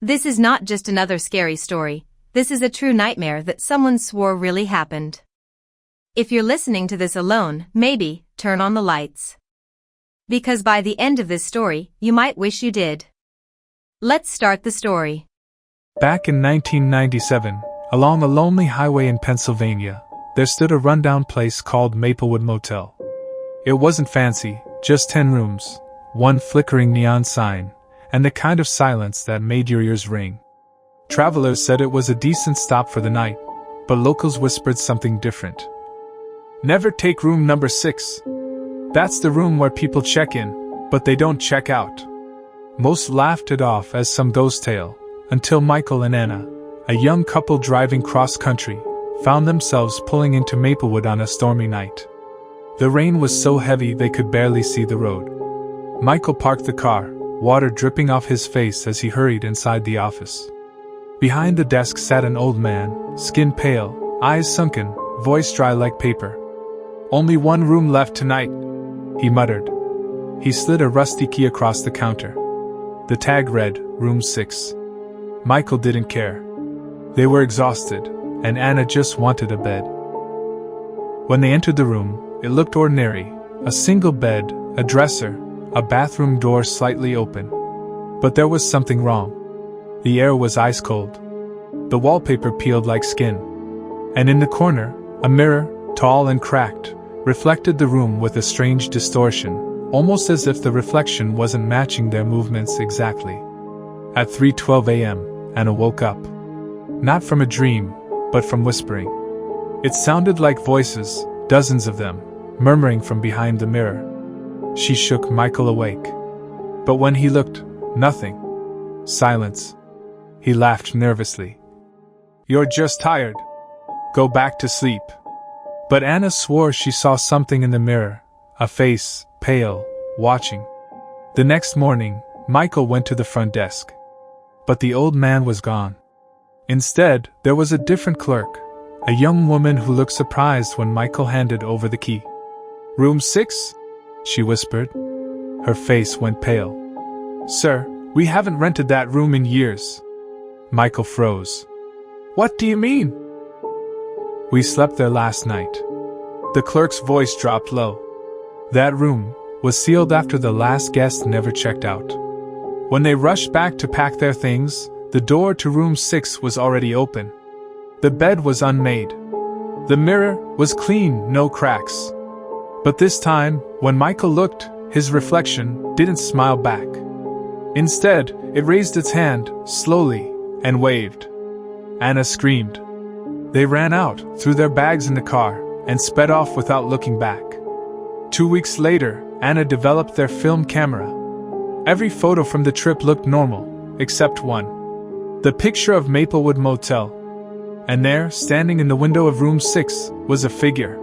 This is not just another scary story, this is a true nightmare that someone swore really happened. If you're listening to this alone, maybe turn on the lights. Because by the end of this story, you might wish you did. Let's start the story. Back in 1997, along a lonely highway in Pennsylvania, there stood a rundown place called Maplewood Motel. It wasn't fancy, just 10 rooms, one flickering neon sign, and the kind of silence that made your ears ring. Travelers said it was a decent stop for the night, but locals whispered something different. Never take room number 6. That's the room where people check in, but they don't check out. Most laughed it off as some ghost tale, until Michael and Anna, a young couple driving cross-country, found themselves pulling into Maplewood on a stormy night. The rain was so heavy they could barely see the road. Michael parked the car, water dripping off his face as he hurried inside the office. Behind the desk sat an old man, skin pale, eyes sunken, voice dry like paper. "Only one room left tonight," he muttered. He slid a rusty key across the counter. The tag read, "Room 6. Michael didn't care. They were exhausted, and Anna just wanted a bed. When they entered the room, it looked ordinary, a single bed, a dresser, a bathroom door slightly open. But there was something wrong. The air was ice cold. The wallpaper peeled like skin. And in the corner, a mirror, tall and cracked, reflected the room with a strange distortion, almost as if the reflection wasn't matching their movements exactly. At 3:12 a.m., Anna woke up. Not from a dream, but from whispering. It sounded like voices, dozens of them, murmuring from behind the mirror. She shook Michael awake. But when he looked, nothing. Silence. He laughed nervously. "You're just tired. Go back to sleep." But Anna swore she saw something in the mirror, a face, pale, watching. The next morning, Michael went to the front desk. But the old man was gone. Instead, there was a different clerk, a young woman who looked surprised when Michael handed over the key. "Room 6? She whispered. Her face went pale. "Sir, we haven't rented that room in years." Michael froze. "What do you mean?" "We slept there last night." The clerk's voice dropped low. That room was sealed after the last guest never checked out. When they rushed back to pack their things, the door to room 6 was already open. The bed was unmade. The mirror was clean, no cracks. But this time, when Michael looked, his reflection didn't smile back. Instead, it raised its hand, slowly, and waved. Anna screamed. They ran out, threw their bags in the car, and sped off without looking back. 2 weeks later, Anna developed their film camera. Every photo from the trip looked normal, except one. The picture of Maplewood Motel. And there, standing in the window of room 6, was a figure.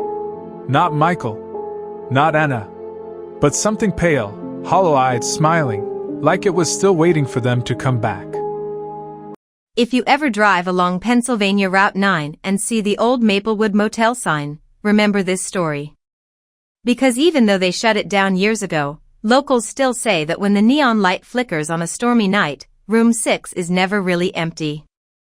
Not Michael. Not Anna. But something pale, hollow-eyed, smiling, like it was still waiting for them to come back. If you ever drive along Pennsylvania Route 9 and see the old Maplewood Motel sign, remember this story. Because even though they shut it down years ago, locals still say that when the neon light flickers on a stormy night, room 6 is never really empty.